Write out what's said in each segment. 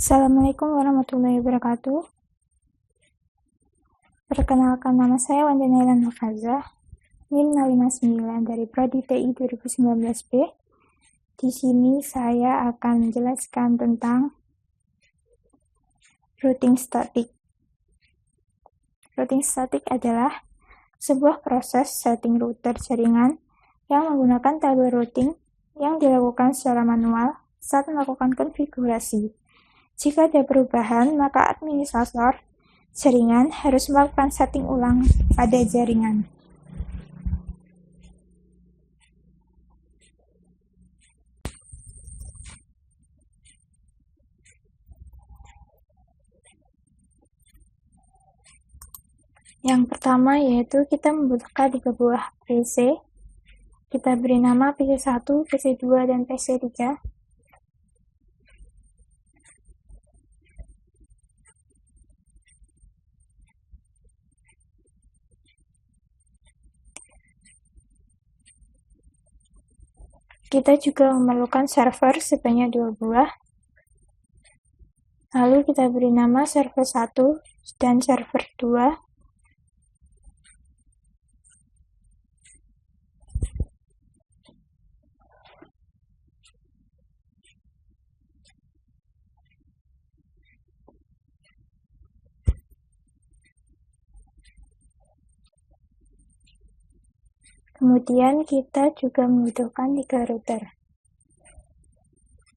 Assalamualaikum warahmatullahi wabarakatuh. Perkenalkan, nama saya Wandana Nafazah, NIM 059 dari Prodi TI 2019B. Di sini saya akan menjelaskan tentang routing static. Routing static adalah sebuah proses setting router jaringan yang menggunakan tabel routing yang dilakukan secara manual saat melakukan konfigurasi. Jika ada perubahan, maka administrator jaringan harus melakukan setting ulang pada jaringan. Yang pertama yaitu kita membutuhkan 3 buah PC. Kita beri nama PC1, PC2, dan PC3. Kita juga memerlukan server sebanyak 2 buah. Lalu kita beri nama server 1 dan server 2. Kemudian kita juga membutuhkan 3 router.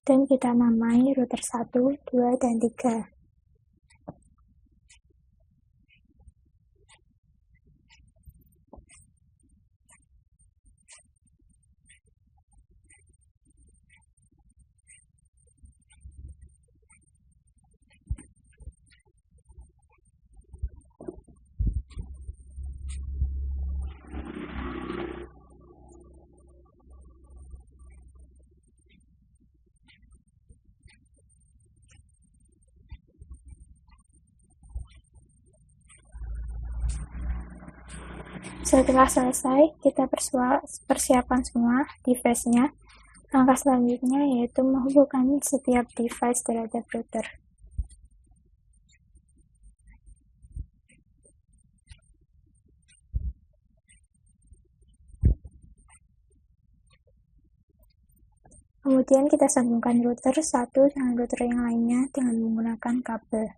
Dan kita namai router 1, 2, dan 3. Setelah selesai, kita persiapkan semua device-nya. Langkah selanjutnya yaitu menghubungkan setiap device terhadap router. Kemudian kita sambungkan router satu dengan router yang lainnya dengan menggunakan kabel.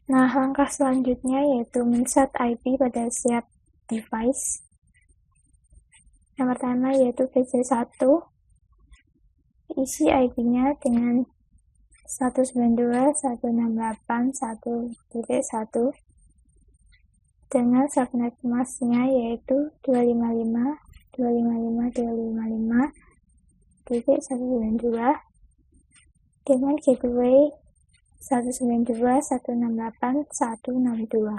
Nah, langkah selanjutnya yaitu men-set IP pada setiap device. Yang pertama yaitu PC1, isi IP-nya dengan 192.168.1.1 dengan subnet mask-nya yaitu 255.255.255.192 dengan gateway 192.168.162.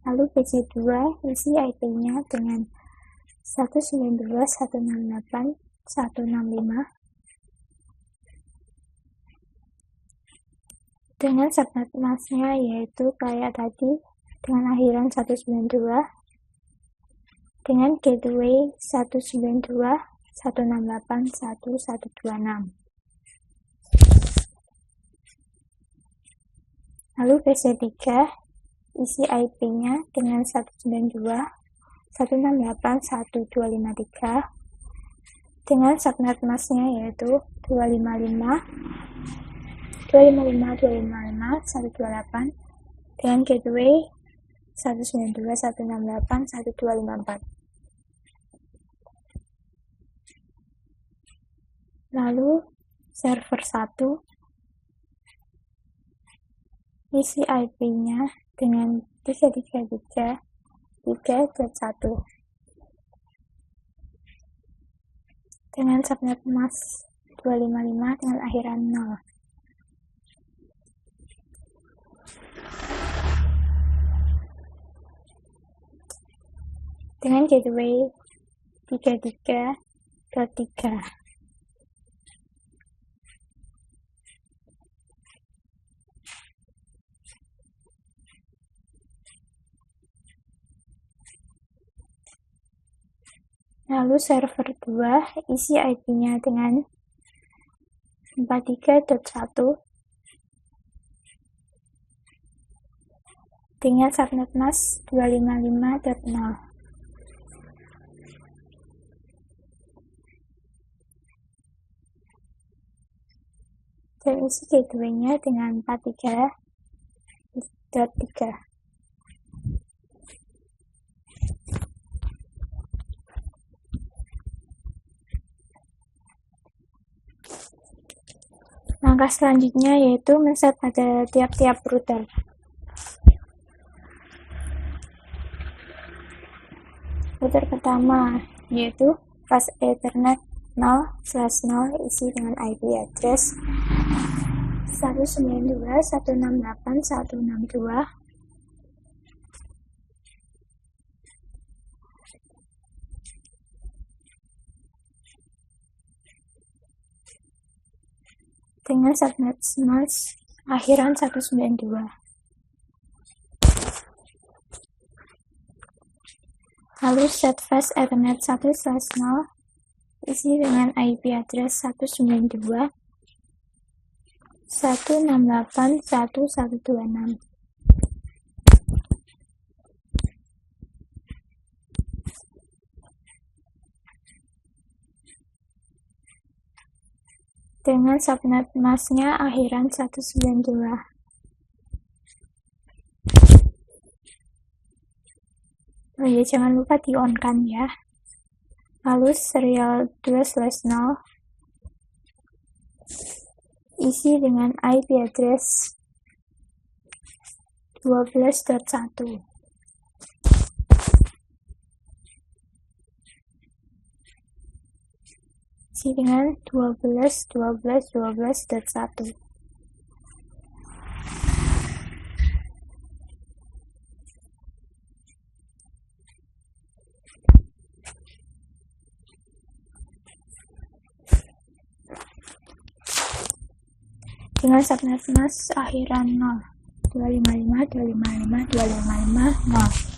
Lalu PC2 isi IP-nya dengan 192.168.165 dengan subnet mask-nya yaitu kayak tadi dengan akhiran 192 dengan gateway 192.168.1.126. Lalu PC3 isi IP-nya dengan 192.168.1.253 dengan subnet mask-nya yaitu 255.255.128 dengan gateway 192.168.1.254. Lalu server 1 isi IP-nya dengan 333.3.1 dengan subnet mask 255 dengan akhiran 0. Dengan gateway 33.3. Lalu server 2 isi IP-nya dengan 43.1 dengan subnet mask 255.0. Dan isi gateway-nya dengan 43.3. Langkah selanjutnya yaitu men-set pada tiap-tiap router. Router pertama yaitu fast Ethernet 0/0 isi dengan IP address 192.168.162. Dengan subnet mask akhiran 192. Lalu set fast Ethernet 1/0 isi dengan IP address 192.168.126. Dengan subnet mask-nya akhiran 192. Oh ya, jangan lupa di-on-kan ya. Lalu serial 2/0 isi dengan IP address 12.1. Isi dengan 12.12.12.1. Dengan subnet mask akhiran 0. 255.255.255.0.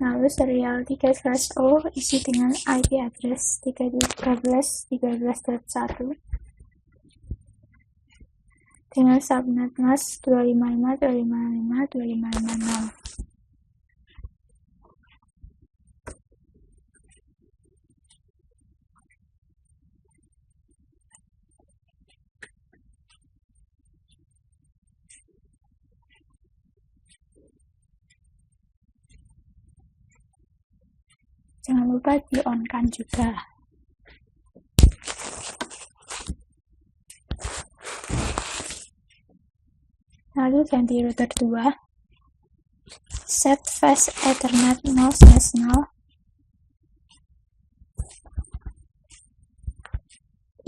Lalu serial 3/0 isi dengan IP address 13.13.1 dengan subnet mask 255.255.255.0. Jangan lupa di-on-kan juga. Lalu ganti router 2. Set fast Ethernet 0/0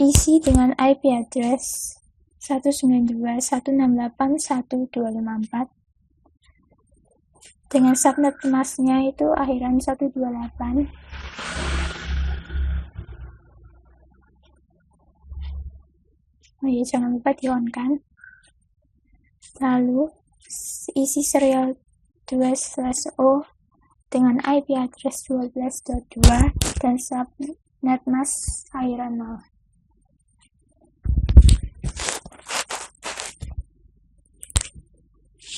isi dengan IP address 192.168.1.254 dengan subnet mask-nya itu akhiran 128. Oh iya, jangan lupa di-on-kan. Lalu isi serial 2/0 dengan IP address 12.2 dan subnet mask akhiran 0.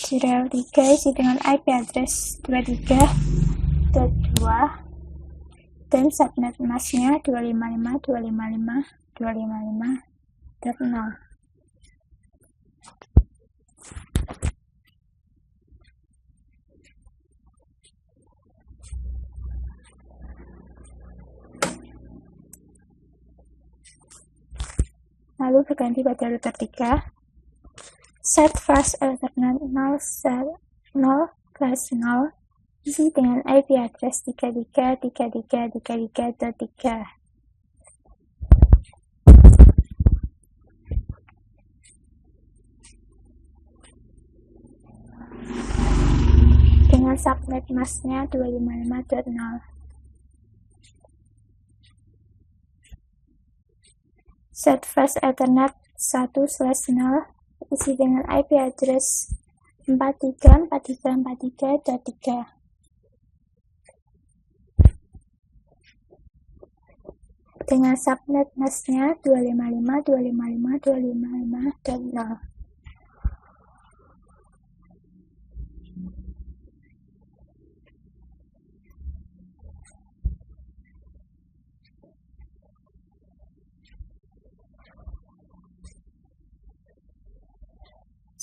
Serial 3 isi dengan IP address 23.2 dan subnet mask-nya 255.255.255.0. Lalu berganti pada router 3. Set fast Ethernet 0/0 isi dengan IP address 333333.3. Dengan subnet masknya 255.0. Set flash Ethernet 1/0 isi dengan IP address 434343.3. Dengan subnet masknya 255.255.255.0.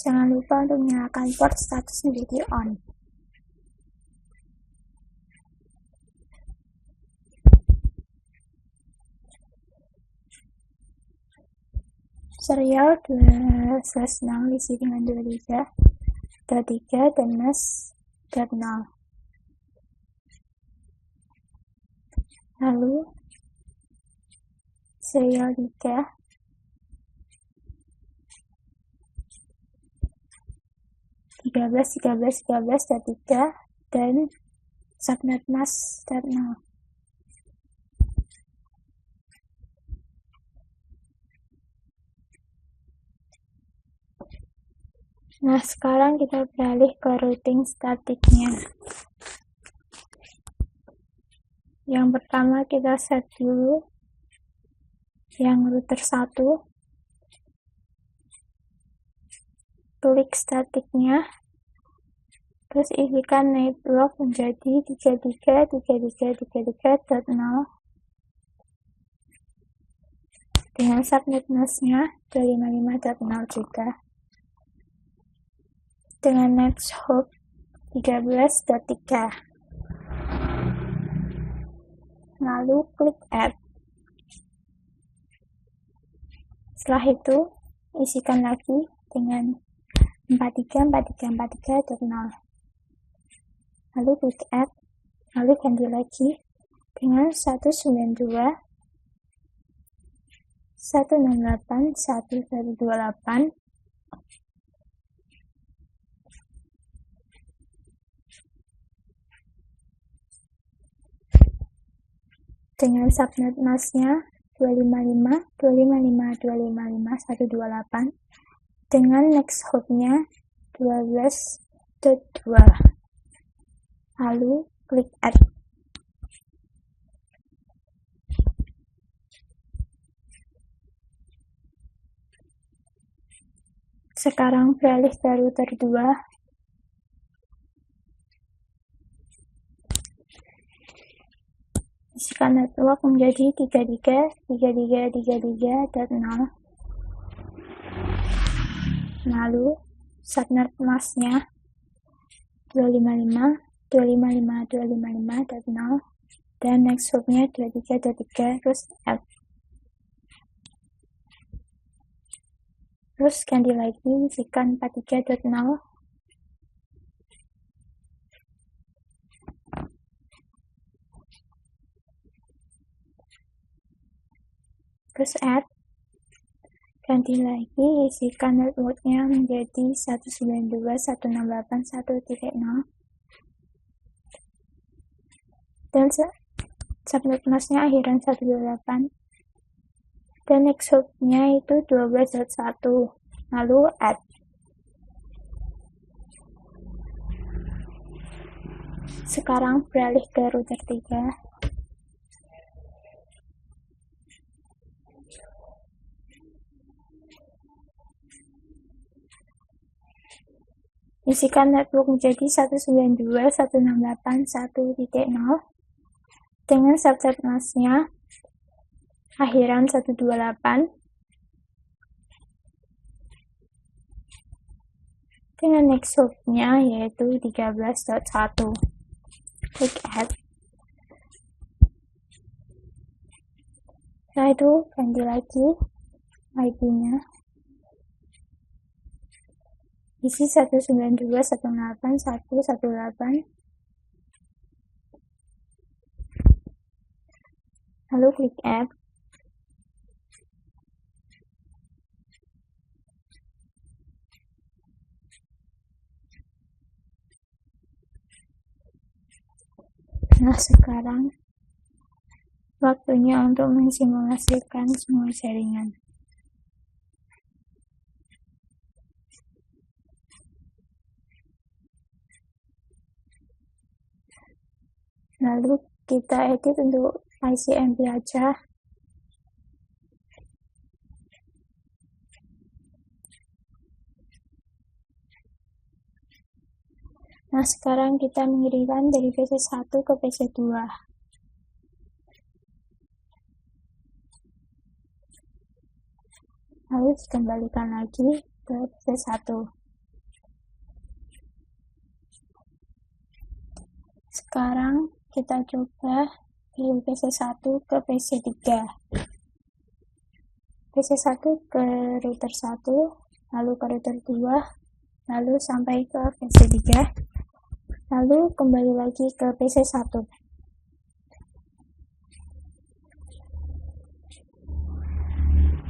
Jangan lupa untuk menyalakan port status menjadi on. Serial 2/0 isi dengan 23.3 dan mask.0. Lalu serial 3 13.13.13.3 dan subnet mask.0. Nah, sekarang kita beralih ke routing statiknya. Yang pertama kita set dulu yang router 1. Klik statiknya. Terus isikan network menjadi 33.33.33.0 dengan subnet masknya 255.0 juga. Dengan next hop 13.3. Lalu klik add. Setelah itu isikan lagi dengan 43.43.43.0. Lalu klik add, lalu ganti lagi dengan 192.168.1.128 dengan subnet masknya 255.255.255.128 dengan next hopnya 12.2. Lalu klik add. Sekarang beralih ke router 2. Isikan network menjadi 33.33.33.0. Lalu subnet masknya 255.255.255.0 dan next hopnya 23.3 terus add. Terus ganti lagi isikan 43.0. Terus add. Ganti lagi isikan networknya menjadi 192.168.1.0 dan subnet masknya akhiran 128 dan next hopnya itu 12.1. Lalu add. Sekarang beralih ke router 3. Isikan network menjadi 192.168.1.0 dengan subnet masknya akhiran 128 dengan next hopnya yaitu 13.1. Klik add. Setelah itu ganti lagi IP-nya. Isi 192.168.1.18 lalu klik App. Nah, sekarang waktunya untuk mensimulasikan semua jaringan. Lalu kita edit untuk ICMP aja. Nah, sekarang kita mengirimkan dari PC1 ke PC2. Lalu dikembalikan lagi ke PC1. Sekarang kita coba dari PC1 ke PC3. PC1 ke router 1, lalu ke router 2, lalu sampai ke PC3. Lalu kembali lagi ke PC1.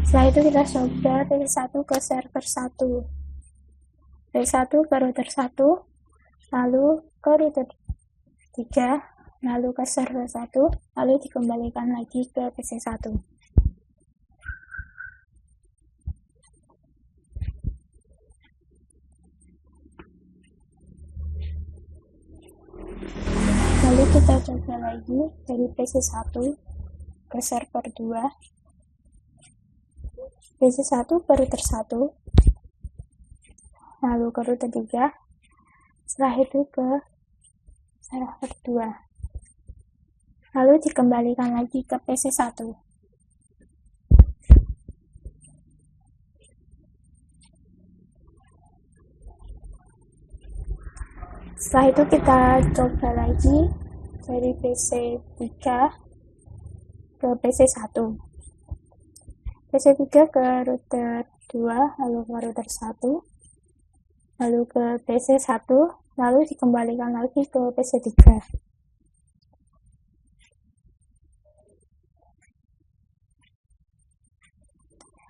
Setelah itu kita coba PC1 ke server 1. PC1 ke router 1, lalu ke router 3, lalu ke server 1, lalu dikembalikan lagi ke PC1. Lalu kita coba lagi dari PC1 ke server 2, PC1 ke router 1, lalu ke router 3, setelah itu ke server 2, lalu dikembalikan lagi ke PC1. Setelah itu kita coba lagi dari PC3 ke PC1. PC3 ke router 2, lalu ke router 1, lalu ke PC1, lalu dikembalikan lagi ke PC3.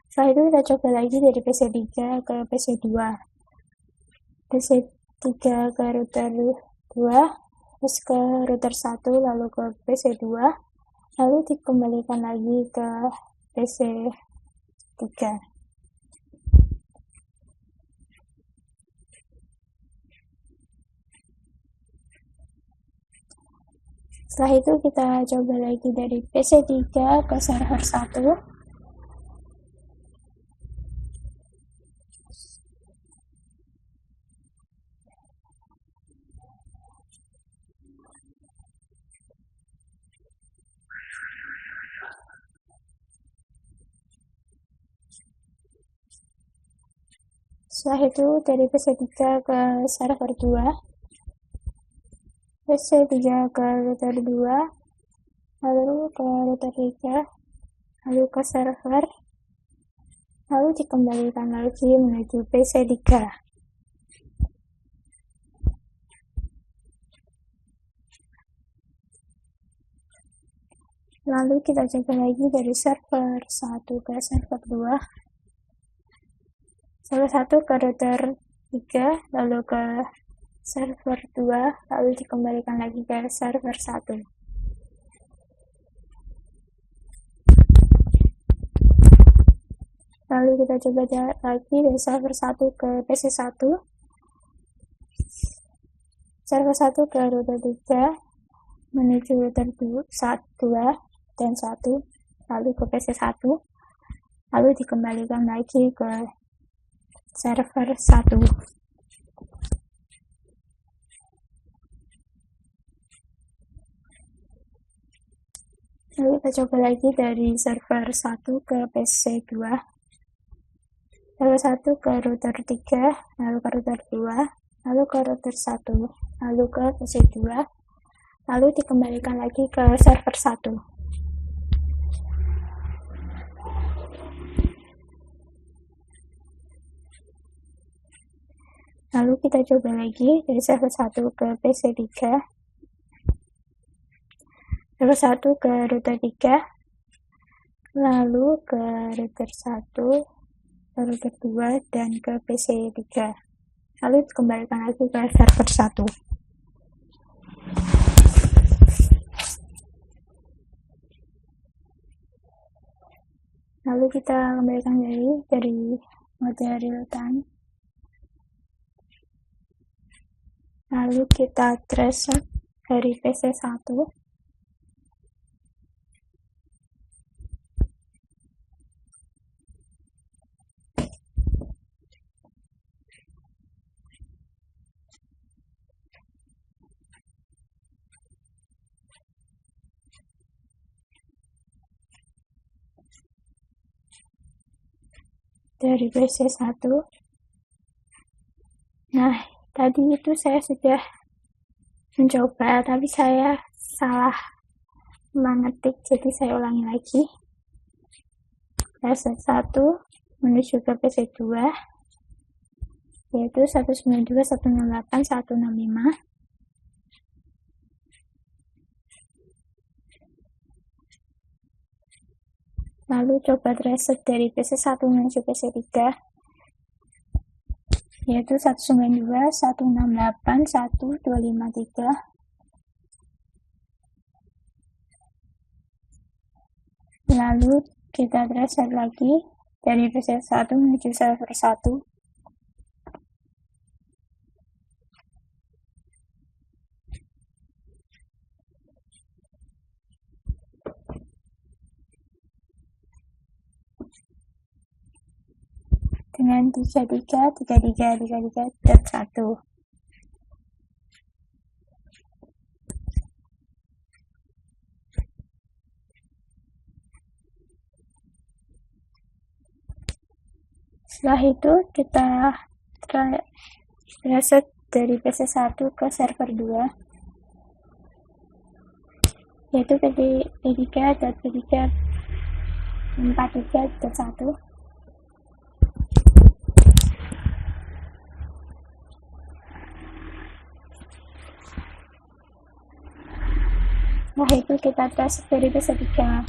Setelah itu kita coba lagi dari PC3 ke PC2. PC3 ke router 2, terus ke router 1, lalu ke PC2, lalu dikembalikan lagi ke PC3. Setelah itu kita coba lagi dari PC3 ke server 1. Setelah itu dari PC3 ke server 2, PC3 ke router 2, lalu ke router 3, lalu ke server, lalu dikembalikan lagi menuju PC3. Lalu kita coba lagi dari server 1 ke server 2. Server 1 ke router 3, lalu ke server 2, lalu dikembalikan lagi ke server 1. Lalu kita coba lagi dari server 1 ke PC1. Server 1 ke router 3, menuju router 2 dan 1, lalu ke PC1, lalu dikembalikan lagi ke server 1. Lalu kita coba lagi dari server 1 ke PC2. Server 1 ke router 3, lalu ke router 2, lalu ke router 1, lalu ke PC2, lalu dikembalikan lagi ke server 1. Lalu kita coba lagi dari server 1 ke PC3, server 1 ke router 3, lalu ke router 1, ke router 2, dan ke PC 3. Lalu dikembalikan lagi ke server 1. Lalu kita kembalikan dari mode real time. Lalu kita trace dari PC 1. Dari PC 1. Nah, tadi itu saya sudah mencoba, tapi saya salah mengetik, jadi saya ulangi lagi. PC 1 menuju ke PC 2, yaitu 192.168.165. Lalu coba reset dari PC 1 menuju PC 3, yaitu 192.168.153. Lalu kita reset lagi dari PC 1 menuju server 1. Dengan 33.33.1. Setelah itu kita reset dari PC 1 ke server 2, yaitu p3.p3.43.1. Nah, itu kita tes dari PC 3.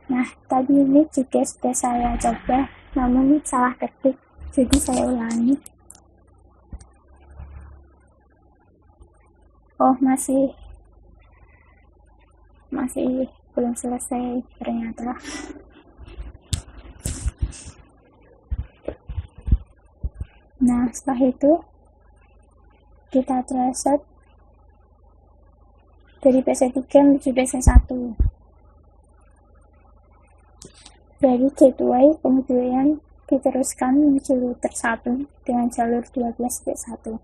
Nah, tadi ini juga sudah saya coba, namun salah ketik, jadi saya ulangi. Oh, masih belum selesai ternyata. Nah, setelah itu kita reset dari PC 3 menuju PC 1. Dari gateway kemudian diteruskan menuju router 1 dengan jalur 12.1.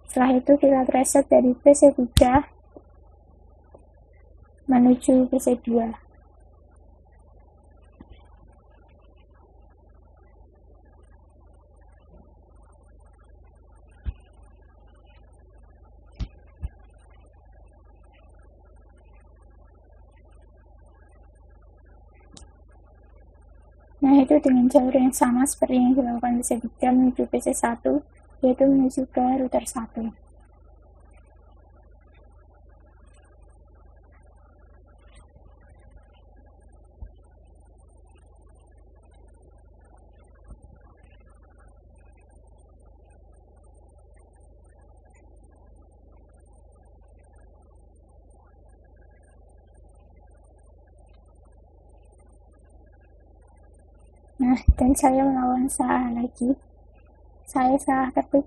Setelah itu kita reset dari PC 3 menuju PC 2. Nah, itu dengan jalur yang sama seperti yang dilakukan PC 3 menuju PC 1, yaitu menuju ke router 1. Nah, dan saya melawan salah lagi. Saya salah ketik.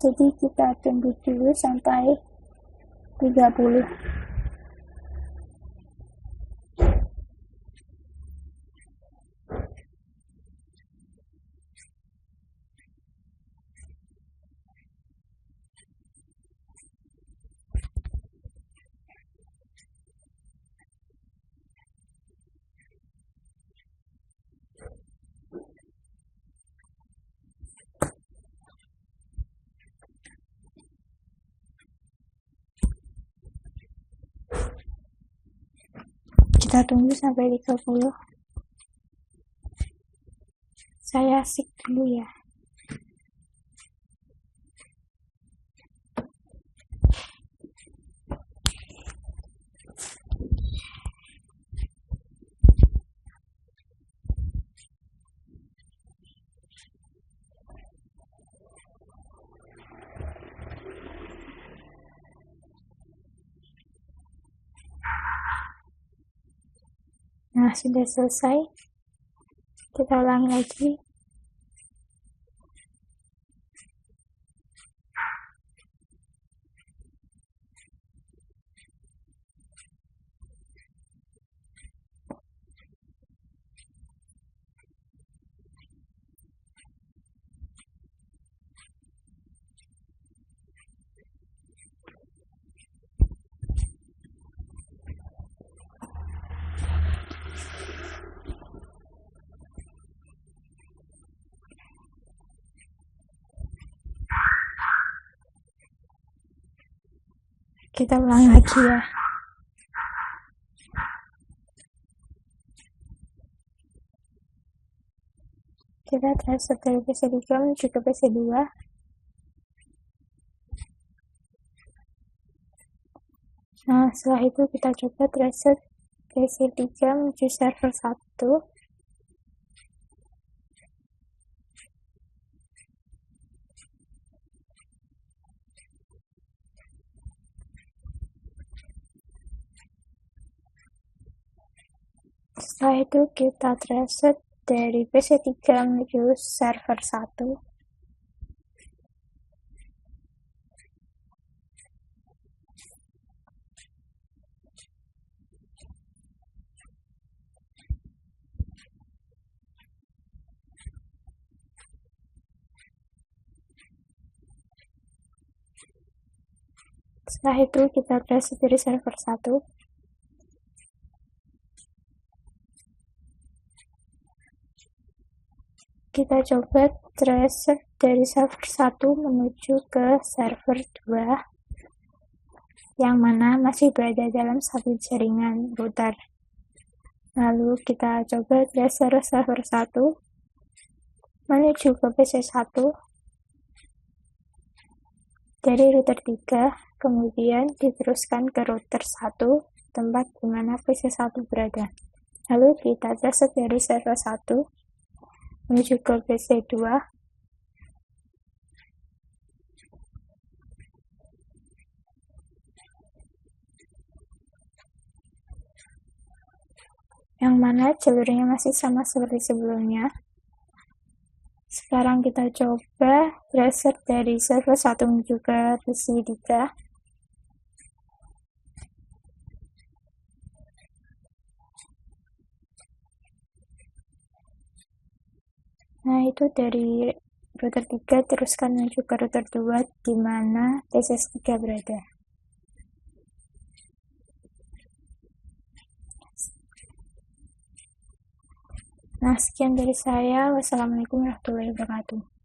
Jadi kita tunggu dulu sampai 30. Kita tunggu sampai 30. Saya sik dulu ya. Nah, sudah selesai. Kita ulangi lagi. Kita ulangi lagi ya. Kita transfer dari PC3 menuju ke PC2. Nah, setelah itu kita coba transfer PC3 menuju server 1. Setelah itu kita transfer dari PC3 menuju server 1. Setelah itu kita transfer dari server 1. Kita coba transfer dari server 1 menuju ke server 2, yang mana masih berada dalam satu jaringan router. Lalu kita coba transfer server 1 menuju ke PC1 dari router 3, kemudian diteruskan ke router 1, tempat di mana PC1 berada. Lalu kita transfer dari server 1 menuju ke PC2. Yang mana jalurnya masih sama seperti sebelumnya. Sekarang kita coba transfer dari server 1 menuju ke PC3. Nah, itu dari router 3 teruskan menuju ke router 2, di mana PC3 berada. Nah, sekian dari saya. Wassalamualaikum warahmatullahi wabarakatuh.